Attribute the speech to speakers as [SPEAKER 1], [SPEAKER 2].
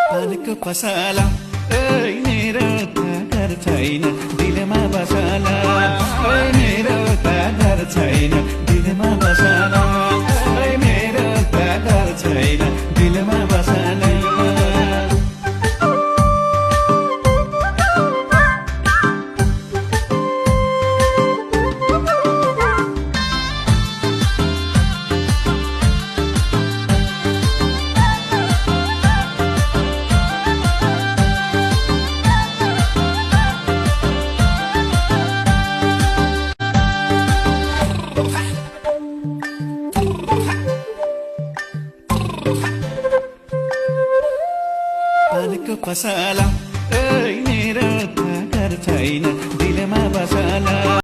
[SPEAKER 1] पानको पसाला ओइ मेरो त घर छैन दिलमा बसाला ओइ मेरो त घर छैन दिलमा बसाला ओइ मेरो त घर छैन दिलमा बसाला पानको पसाला ओइ मेरो त घर छैन